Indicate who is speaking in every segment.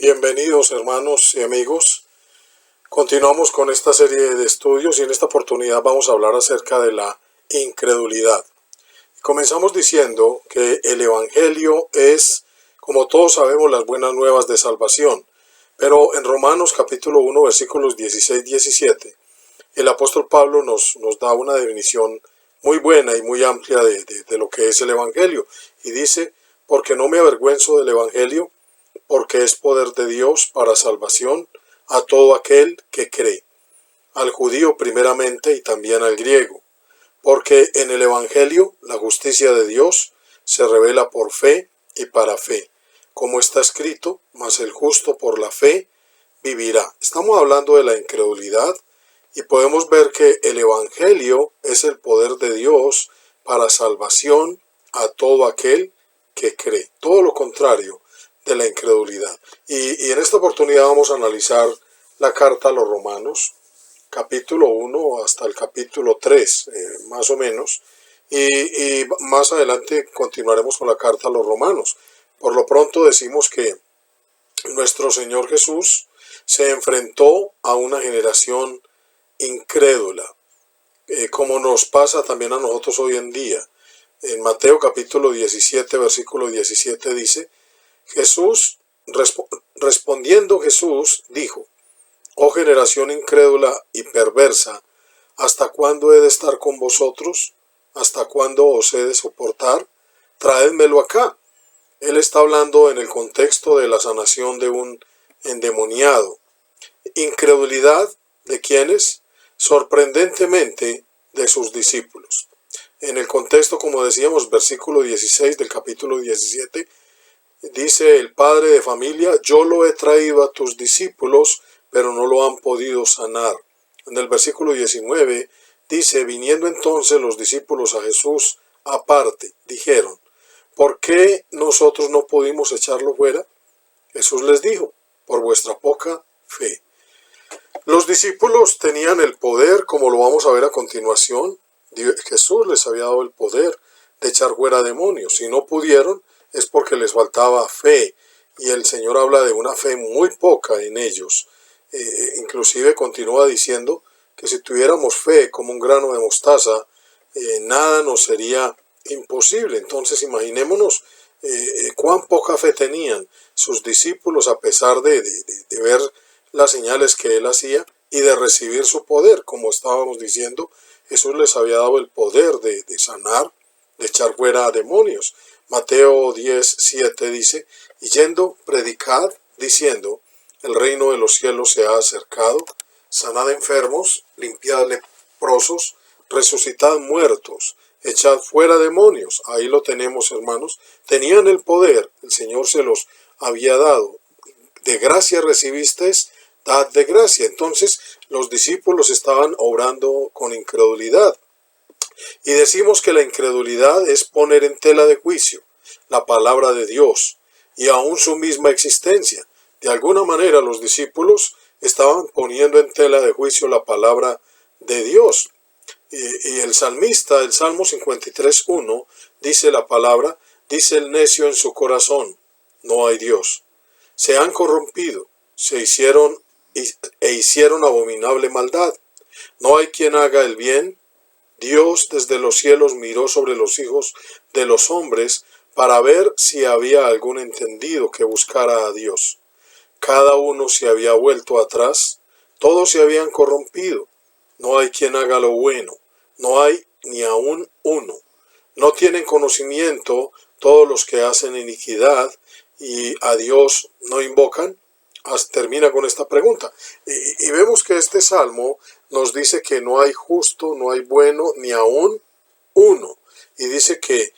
Speaker 1: Bienvenidos hermanos y amigos. Continuamos con esta serie de estudios y en esta oportunidad vamos a hablar acerca de la incredulidad. Comenzamos diciendo que el Evangelio es, como todos sabemos, las buenas nuevas de salvación. Pero en Romanos capítulo 1 versículos 16-17, el apóstol Pablo nos da una definición muy buena y muy amplia de lo que es el Evangelio. Y dice, porque no me avergüenzo del Evangelio, porque es poder de Dios para salvación a todo aquel que cree, al judío primeramente y también al griego, porque en el Evangelio la justicia de Dios se revela por fe y para fe, como está escrito, mas el justo por la fe vivirá. Estamos hablando de la incredulidad y podemos ver que el Evangelio es el poder de Dios para salvación a todo aquel que cree, todo lo contrario de la incredulidad. Y en esta oportunidad vamos a analizar la carta a los Romanos, capítulo 1 hasta el capítulo 3, más o menos, y más adelante continuaremos con la carta a los Romanos. Por lo pronto decimos que nuestro Señor Jesús se enfrentó a una generación incrédula, como nos pasa también a nosotros hoy en día. En Mateo capítulo 17, versículo 17 dice, respondiendo Jesús dijo, oh generación incrédula y perversa, ¿hasta cuándo he de estar con vosotros? ¿Hasta cuándo os he de soportar? Traédmelo acá. Él está hablando en el contexto de la sanación de un endemoniado. Incredulidad de quienes, sorprendentemente, de sus discípulos. En el contexto, como decíamos, versículo 16 del capítulo 17, dice el padre de familia, yo lo he traído a tus discípulos, pero no lo han podido sanar. En el versículo 19 dice, viniendo entonces los discípulos a Jesús aparte, dijeron, ¿por qué nosotros no pudimos echarlo fuera? Jesús les dijo, por vuestra poca fe. Los discípulos tenían el poder, como lo vamos a ver a continuación. Jesús les había dado el poder de echar fuera demonios. Si no pudieron, es porque les faltaba fe. Y el Señor habla de una fe muy poca en ellos. Inclusive continúa diciendo que si tuviéramos fe como un grano de mostaza, nada nos sería imposible. Entonces imaginémonos cuán poca fe tenían sus discípulos a pesar de ver las señales que él hacía y de recibir su poder. Como estábamos diciendo, Jesús les había dado el poder de sanar, de echar fuera a demonios. Mateo 10:7 dice, y yendo, predicad, diciendo, el reino de los cielos se ha acercado, sanad enfermos, limpiad leprosos, resucitad muertos, echad fuera demonios. Ahí lo tenemos, hermanos. Tenían el poder, el Señor se los había dado. De gracia recibisteis, dad de gracia. Entonces los discípulos estaban obrando con incredulidad. Y decimos que la incredulidad es poner en tela de juicio la palabra de Dios y aún su misma existencia. De alguna manera los discípulos estaban poniendo en tela de juicio la palabra de Dios. Y el salmista, el Salmo 53:1, dice la palabra, dice el necio en su corazón, no hay Dios. Se han corrompido, hicieron abominable maldad. No hay quien haga el bien. Dios desde los cielos miró sobre los hijos de los hombres para ver si había algún entendido que buscara a Dios. Cada uno se había vuelto atrás, todos se habían corrompido. No hay quien haga lo bueno, no hay ni aun uno. No tienen conocimiento todos los que hacen iniquidad y a Dios no invocan. Termina con esta pregunta. Y vemos que este salmo nos dice que no hay justo, no hay bueno, ni aún uno. Y dice que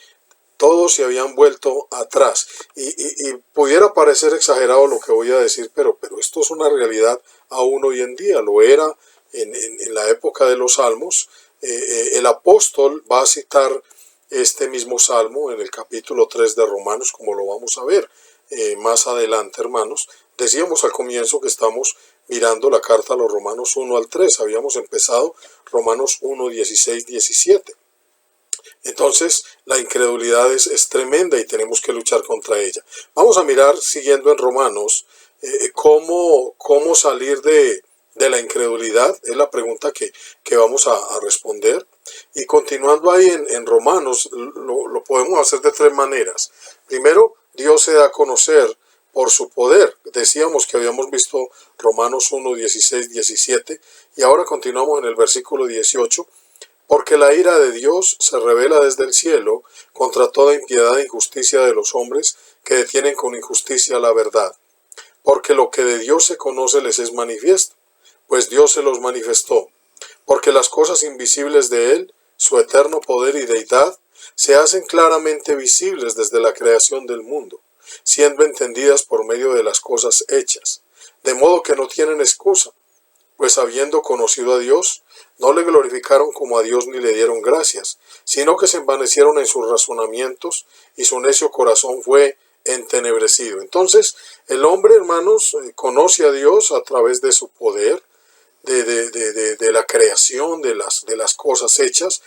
Speaker 1: todos se habían vuelto atrás. Y pudiera parecer exagerado lo que voy a decir, pero esto es una realidad aún hoy en día. Lo era en la época de los salmos. El apóstol va a citar este mismo salmo en el capítulo 3 de Romanos, como lo vamos a ver más adelante, hermanos. Decíamos al comienzo que estamos mirando la carta a los Romanos 1 al 3. Habíamos empezado Romanos 1, 16, 17. Entonces, la incredulidad es tremenda y tenemos que luchar contra ella. Vamos a mirar, siguiendo en Romanos, ¿Cómo salir de la incredulidad? Es la pregunta que vamos a responder. Y continuando ahí en Romanos, lo podemos hacer de tres maneras. Primero, Dios se da a conocer por su poder. Decíamos que habíamos visto Romanos 1, 16, 17, y ahora continuamos en el versículo 18. Porque la ira de Dios se revela desde el cielo contra toda impiedad e injusticia de los hombres que detienen con injusticia la verdad. Porque lo que de Dios se conoce les es manifiesto, pues Dios se los manifestó. Porque las cosas invisibles de Él, su eterno poder y deidad, se hacen claramente visibles desde la creación del mundo, siendo entendidas por medio de las cosas hechas, de modo que no tienen excusa, pues habiendo conocido a Dios, no le glorificaron como a Dios ni le dieron gracias, sino que se envanecieron en sus razonamientos y su necio corazón fue entenebrecido. Entonces, el hombre, hermanos, conoce a Dios a través de su poder, de la creación de las cosas hechas.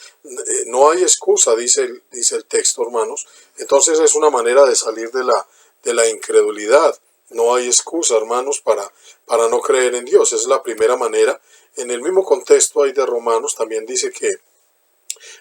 Speaker 1: No hay excusa, dice el texto, hermanos. Entonces es una manera de salir de la incredulidad. No hay excusa, hermanos, para no creer en Dios. Es la primera manera. En el mismo contexto ahí de Romanos también dice que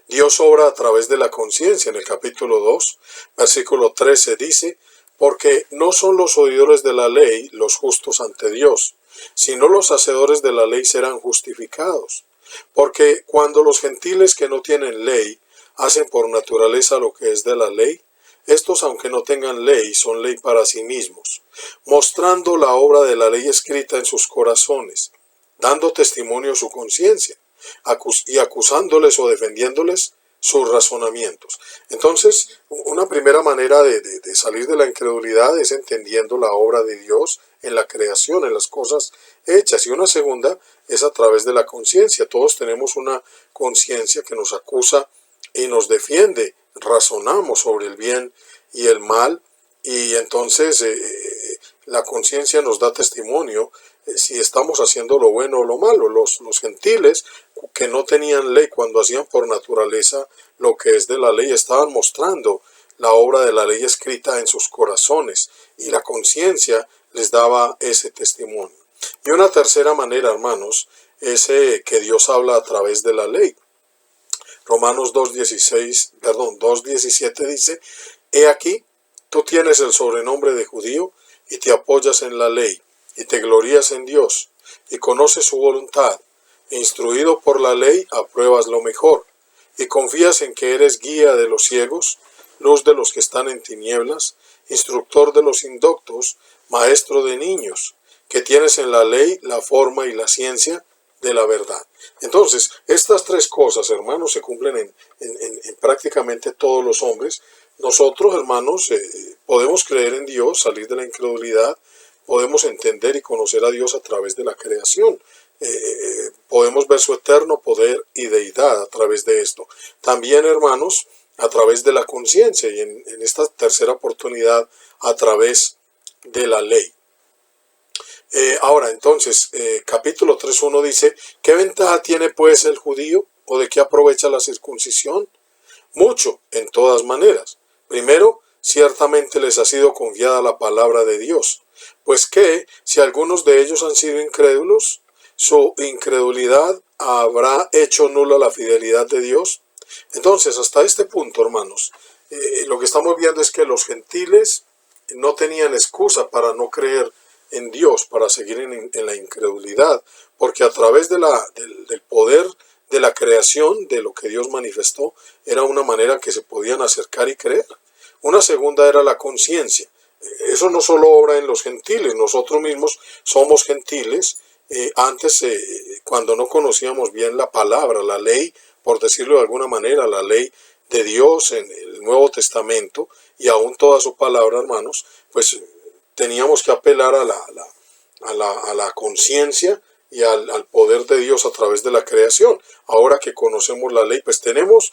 Speaker 1: Dios obra a través de la conciencia. En el capítulo 2, versículo 13 dice: porque no son los oidores de la ley los justos ante Dios, sino los hacedores de la ley serán justificados. Porque cuando los gentiles que no tienen ley hacen por naturaleza lo que es de la ley, estos, aunque no tengan ley, son ley para sí mismos, mostrando la obra de la ley escrita en sus corazones, dando testimonio su conciencia, y acusándoles o defendiéndoles sus razonamientos. Entonces, una primera manera de salir de la incredulidad es entendiendo la obra de Dios en la creación, en las cosas hechas. Y una segunda es a través de la conciencia. Todos tenemos una conciencia que nos acusa y nos defiende. Razonamos sobre el bien y el mal, y entonces la conciencia nos da testimonio si estamos haciendo lo bueno o lo malo. Los gentiles que no tenían ley, cuando hacían por naturaleza lo que es de la ley, estaban mostrando la obra de la ley escrita en sus corazones, y la conciencia les daba ese testimonio. Y una tercera manera, hermanos, es que Dios habla a través de la ley. Romanos 2:17 dice: he aquí, tú tienes el sobrenombre de judío y te apoyas en la ley y te glorías en Dios y conoces su voluntad, e instruido por la ley apruebas lo mejor y confías en que eres guía de los ciegos, luz de los que están en tinieblas, instructor de los indoctos, maestro de niños, que tienes en la ley la forma y la ciencia de la verdad. Entonces, estas tres cosas, hermanos, se cumplen en prácticamente todos los hombres. Nosotros, hermanos, podemos creer en Dios, salir de la incredulidad, podemos entender y conocer a Dios a través de la creación. Podemos ver su eterno poder y deidad a través de esto. También, hermanos, a través de la conciencia, y en esta tercera oportunidad, a través de la ley. Ahora, entonces, capítulo 3:1 dice: ¿qué ventaja tiene pues el judío, o de qué aprovecha la circuncisión? Mucho, en todas maneras. Primero, ciertamente les ha sido confiada la palabra de Dios. Pues que, si algunos de ellos han sido incrédulos, su incredulidad habrá hecho nula la fidelidad de Dios. Entonces, hasta este punto, hermanos, lo que estamos viendo es que los gentiles no tenían excusa para no creer en Dios, para seguir en la incredulidad, porque a través del poder de la creación, de lo que Dios manifestó, era una manera que se podían acercar y creer. Una segunda era la conciencia. Eso no solo obra en los gentiles, nosotros mismos somos gentiles. Antes, cuando no conocíamos bien la palabra, la ley, por decirlo de alguna manera, la ley de Dios en el Nuevo Testamento, y aún toda su palabra, hermanos, pues teníamos que apelar a la conciencia y al poder de Dios a través de la creación. Ahora que conocemos la ley, pues tenemos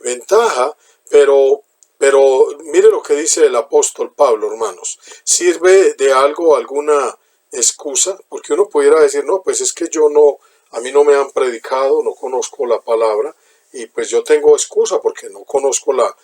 Speaker 1: ventaja, pero mire lo que dice el apóstol Pablo, hermanos. ¿Sirve de algo alguna excusa? Porque uno pudiera decir: no, pues es que a mí no me han predicado, no conozco la palabra, y pues yo tengo excusa porque no conozco la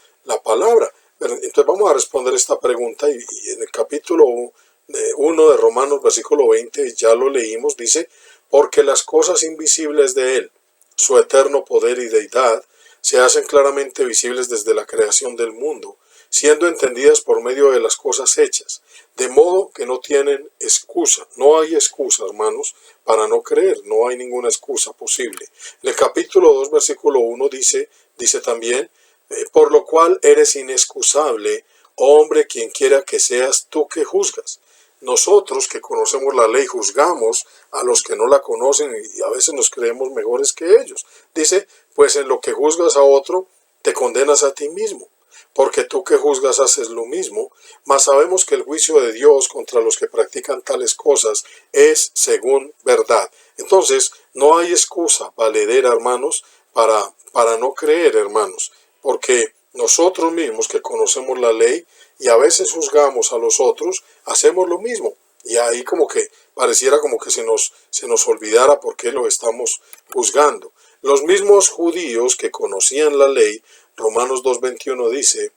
Speaker 1: palabra. Pero entonces vamos a responder esta pregunta, y en el capítulo 1 de Romanos, versículo 20, ya lo leímos, dice, porque las cosas invisibles de Él, su eterno poder y deidad, se hacen claramente visibles desde la creación del mundo, siendo entendidas por medio de las cosas hechas, de modo que no tienen excusa. No hay excusa, hermanos, para no creer, no hay ninguna excusa posible. En el capítulo 2, versículo 1 dice también, por lo cual eres inexcusable, oh hombre, quien quiera que seas tú que juzgas. Nosotros que conocemos la ley juzgamos a los que no la conocen y a veces nos creemos mejores que ellos. Dice, pues en lo que juzgas a otro, te condenas a ti mismo, porque tú que juzgas haces lo mismo, mas sabemos que el juicio de Dios contra los que practican tales cosas es según verdad. Entonces, no hay excusa valedera, hermanos, para no creer, hermanos, porque nosotros mismos que conocemos la ley y a veces juzgamos a los otros, hacemos lo mismo. Y ahí como que pareciera como que se nos olvidara por qué lo estamos juzgando. Los mismos judíos que conocían la ley, Romanos 2:21 dice,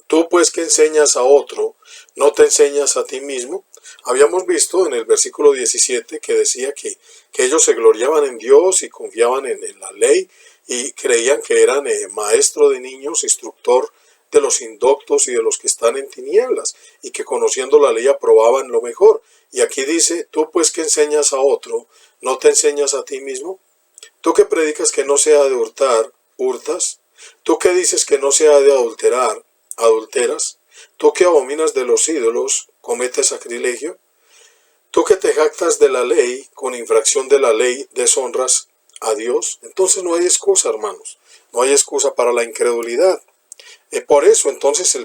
Speaker 1: tú pues que enseñas a otro, ¿no te enseñas a ti mismo? Habíamos visto en el versículo 17 que decía que ellos se gloriaban en Dios y confiaban en la ley y creían que eran maestro de niños, instructor de los indoctos y de los que están en tinieblas, y que conociendo la ley aprobaban lo mejor. Y aquí dice, tú pues que enseñas a otro, ¿no te enseñas a ti mismo? Tú que predicas que no se ha de hurtar, hurtas. Tú que dices que no se ha de adulterar, adulteras. Tú que abominas de los ídolos, cometes sacrilegio. Tú que te jactas de la ley, con infracción de la ley, deshonras a Dios. Entonces no hay excusa, hermanos. No hay excusa para la incredulidad. Por eso, entonces,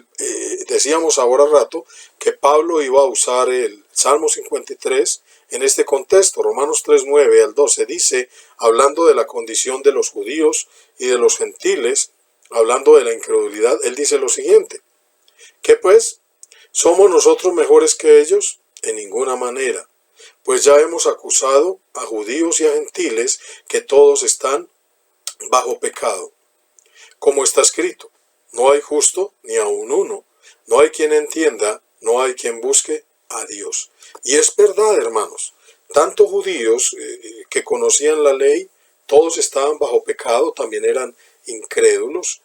Speaker 1: decíamos ahora rato que Pablo iba a usar el Salmo 53 en este contexto. Romanos 3:9 al 12 dice, hablando de la condición de los judíos y de los gentiles, hablando de la incredulidad, él dice lo siguiente, ¿qué pues? ¿Somos nosotros mejores que ellos? En ninguna manera, pues ya hemos acusado a judíos y a gentiles que todos están bajo pecado. Como está escrito, no hay justo ni aun uno, no hay quien entienda, no hay quien busque a Dios. Y es verdad, hermanos, tanto judíos que conocían la ley, todos estaban bajo pecado, también eran incrédulos,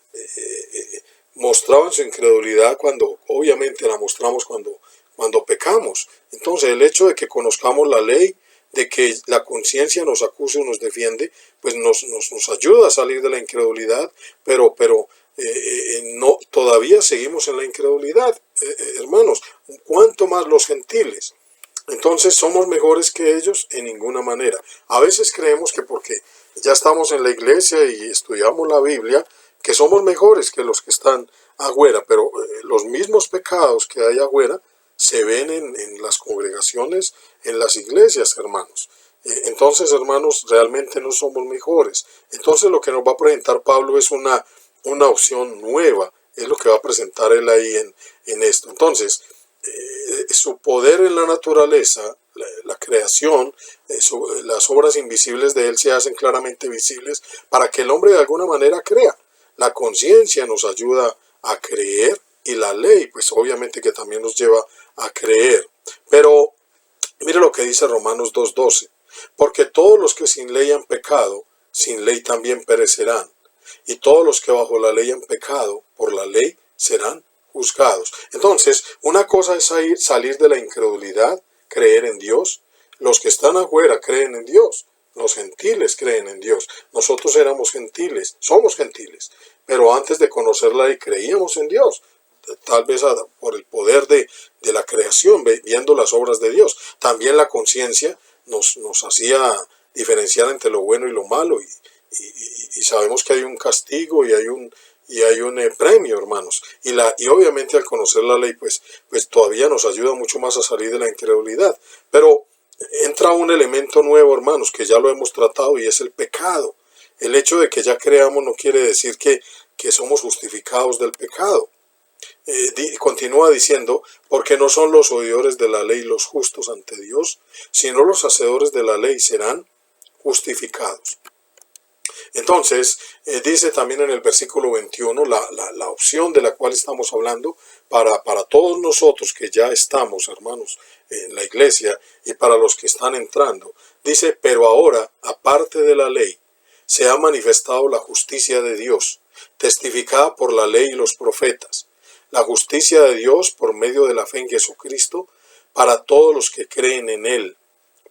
Speaker 1: mostraban su incredulidad cuando, obviamente la mostramos cuando pecamos. Entonces el hecho de que conozcamos la ley, de que la conciencia nos acuse o nos defiende, pues nos ayuda a salir de la incredulidad, pero no, todavía seguimos en la incredulidad, hermanos, ¿cuánto más los gentiles? Entonces, ¿somos mejores que ellos? En ninguna manera. A veces creemos que porque ya estamos en la iglesia y estudiamos la Biblia, que somos mejores que los que están afuera, pero los mismos pecados que hay afuera se ven en las congregaciones, en las iglesias, hermanos. Entonces, hermanos, realmente no somos mejores. Entonces, lo que nos va a presentar Pablo es una opción nueva, es lo que va a presentar él ahí en esto. Entonces, su poder en la naturaleza, la creación, las obras invisibles de él se hacen claramente visibles para que el hombre de alguna manera crea. La conciencia nos ayuda a creer y la ley, pues obviamente que también nos lleva a creer. Pero mire lo que dice Romanos 2:12, porque todos los que sin ley han pecado, sin ley también perecerán. Y todos los que bajo la ley han pecado, por la ley serán juzgados. Entonces, una cosa es salir de la incredulidad, creer en Dios. Los que están afuera creen en Dios. Los gentiles creen en Dios. Nosotros éramos gentiles, somos gentiles. Pero antes de conocer la ley creíamos en Dios. Tal vez por el poder de la creación, viendo las obras de Dios. También la conciencia nos hacía diferenciar entre lo bueno y lo malo. Y sabemos que hay un castigo y hay un premio, hermanos. Y obviamente al conocer la ley, pues todavía nos ayuda mucho más a salir de la incredulidad. Pero entra un elemento nuevo, hermanos, que ya lo hemos tratado y es el pecado. El hecho de que ya creamos no quiere decir que somos justificados del pecado. Continúa diciendo, porque no son los oidores de la ley los justos ante Dios, sino los hacedores de la ley serán justificados. Entonces, dice también en el versículo 21, la opción de la cual estamos hablando para todos nosotros que ya estamos, hermanos, en la iglesia y para los que están entrando. Dice, pero ahora, aparte de la ley, se ha manifestado la justicia de Dios, testificada por la ley y los profetas. La justicia de Dios por medio de la fe en Jesucristo para todos los que creen en Él,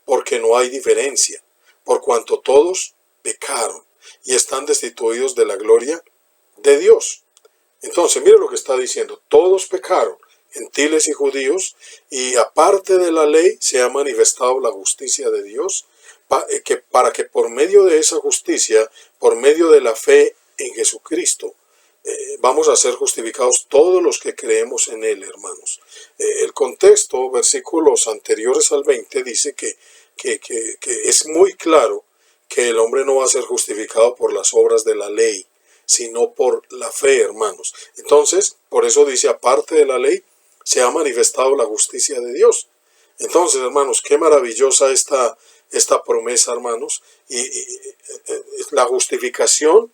Speaker 1: porque no hay diferencia, por cuanto todos pecaron y están destituidos de la gloria de Dios. Entonces, mire lo que está diciendo. Todos pecaron, gentiles y judíos, y aparte de la ley se ha manifestado la justicia de Dios, para que por medio de esa justicia, por medio de la fe en Jesucristo, vamos a ser justificados todos los que creemos en Él, hermanos. El contexto, versículos anteriores al 20, dice que es muy claro que el hombre no va a ser justificado por las obras de la ley, sino por la fe, hermanos. Entonces, por eso dice, aparte de la ley, se ha manifestado la justicia de Dios. Entonces, hermanos, qué maravillosa esta promesa, hermanos. Y la justificación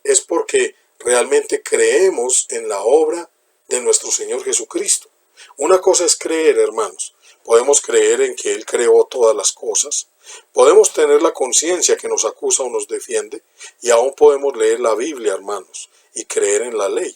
Speaker 1: es porque realmente creemos en la obra de nuestro Señor Jesucristo. Una cosa es creer, hermanos. Podemos creer en que Él creó todas las cosas. Podemos tener la conciencia que nos acusa o nos defiende. Y aún podemos leer la Biblia, hermanos. Y creer en la ley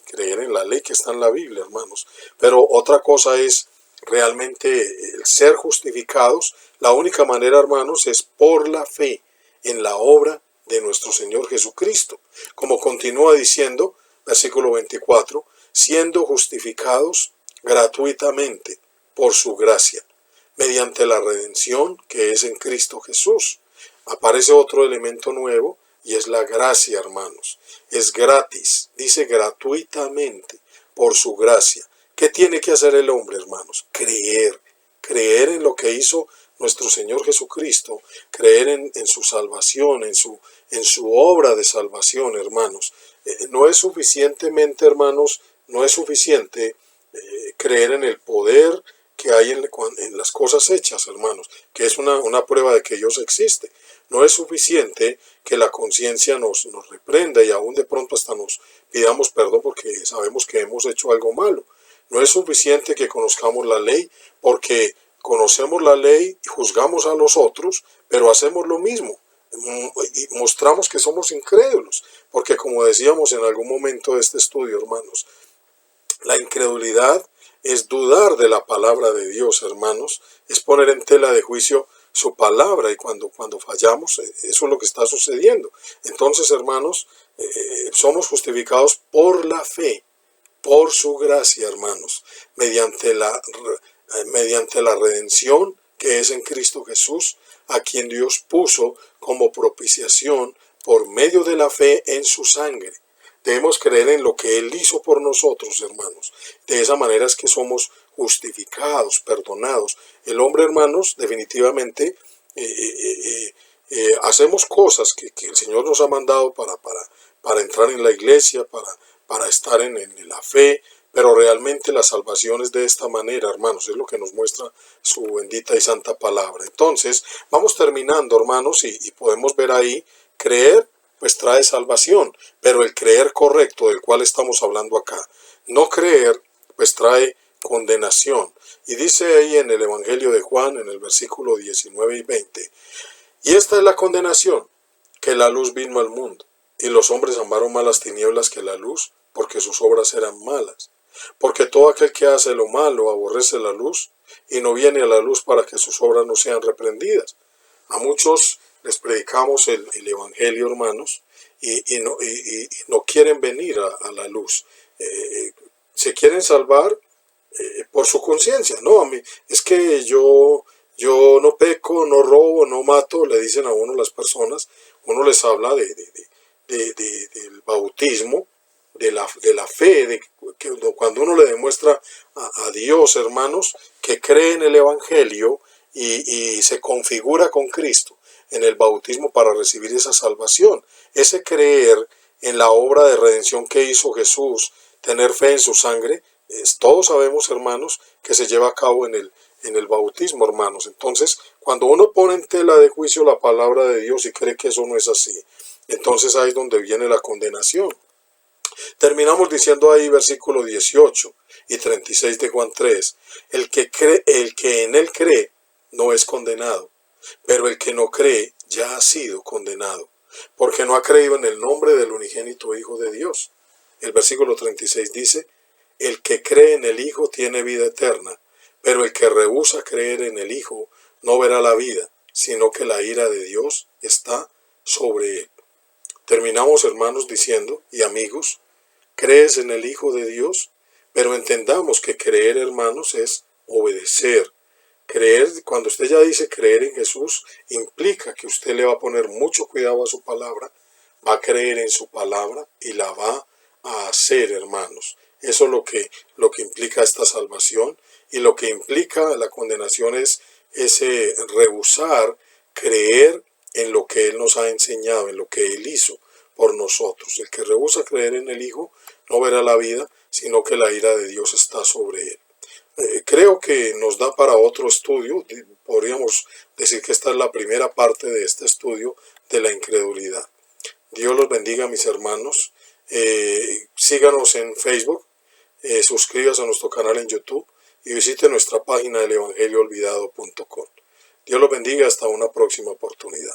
Speaker 1: que está en la Biblia, hermanos. Pero otra cosa es realmente el ser justificados. La única manera, hermanos, es por la fe en la obra de nuestro Señor Jesucristo. Como continúa diciendo, versículo 24, siendo justificados gratuitamente por su gracia, mediante la redención que es en Cristo Jesús. Aparece otro elemento nuevo y es la gracia, hermanos. Es gratis, dice gratuitamente por su gracia. ¿Qué tiene que hacer el hombre, hermanos? Creer en lo que hizo nuestro Señor Jesucristo, creer en su salvación, en su obra de salvación, hermanos. No es suficientemente, hermanos, no es suficiente creer en el poder que hay en las cosas hechas, hermanos, que es una prueba de que Dios existe. No es suficiente que la conciencia nos reprenda y aún de pronto hasta nos pidamos perdón porque sabemos que hemos hecho algo malo. No es suficiente que conozcamos la ley porque conocemos la ley y juzgamos a los otros, pero hacemos lo mismo y mostramos que somos incrédulos, porque como decíamos en algún momento de este estudio, hermanos, la incredulidad es dudar de la palabra de Dios, hermanos, es poner en tela de juicio su palabra y cuando fallamos, eso es lo que está sucediendo. Entonces, hermanos, somos justificados por la fe, por su gracia, hermanos, mediante la redención que es en Cristo Jesús, a quien Dios puso como propiciación por medio de la fe en su sangre. Debemos creer en lo que Él hizo por nosotros, hermanos. De esa manera es que somos justificados, perdonados. El hombre, hermanos, definitivamente hacemos cosas que el Señor nos ha mandado para entrar en la iglesia, para estar en la fe, pero realmente la salvación es de esta manera, hermanos, es lo que nos muestra su bendita y santa palabra. Entonces, vamos terminando, hermanos, y podemos ver ahí, creer pues trae salvación, pero el creer correcto del cual estamos hablando acá, no creer pues trae condenación. Y dice ahí en el Evangelio de Juan, en el versículo 19 y 20, y esta es la condenación, que la luz vino al mundo, y los hombres amaron más las tinieblas que la luz, porque sus obras eran malas. Porque todo aquel que hace lo malo aborrece la luz, y no viene a la luz para que sus obras no sean reprendidas. A muchos les predicamos el Evangelio, hermanos, y no quieren venir a la luz. Se quieren salvar por su conciencia. No, a mí, es que yo no peco, no robo, no mato, le dicen a uno las personas. Uno les habla del bautismo, de la fe, que cuando uno le demuestra a Dios, hermanos, que cree en el Evangelio y se configura con Cristo en el bautismo para recibir esa salvación. Ese creer en la obra de redención que hizo Jesús, tener fe en su sangre, todos sabemos, hermanos, que se lleva a cabo en el bautismo, hermanos. Entonces, cuando uno pone en tela de juicio la palabra de Dios y cree que eso no es así, Entonces ahí es donde viene la condenación. Terminamos diciendo ahí versículo 18 y 36 de Juan 3, el que en él cree no es condenado, pero el que no cree ya ha sido condenado, porque no ha creído en el nombre del unigénito Hijo de Dios. El versículo 36 dice, el que cree en el Hijo tiene vida eterna, pero el que rehúsa creer en el Hijo no verá la vida, sino que la ira de Dios está sobre él. Terminamos, hermanos, diciendo, y amigos, ¿crees en el Hijo de Dios? Pero entendamos que creer, hermanos, es obedecer. Creer, cuando usted ya dice creer en Jesús, implica que usted le va a poner mucho cuidado a su palabra, va a creer en su palabra y la va a hacer, hermanos. Eso es lo que implica esta salvación, y lo que implica la condenación es ese rehusar creer en lo que Él nos ha enseñado, en lo que Él hizo por nosotros. El que rehúsa creer en el Hijo no verá la vida, sino que la ira de Dios está sobre él. Creo que nos da para otro estudio. Podríamos decir que esta es la primera parte de este estudio de la incredulidad. Dios los bendiga, mis hermanos. Síganos en Facebook, suscríbase a nuestro canal en YouTube y visite nuestra página del evangelioolvidado.com. Dios los bendiga, hasta una próxima oportunidad.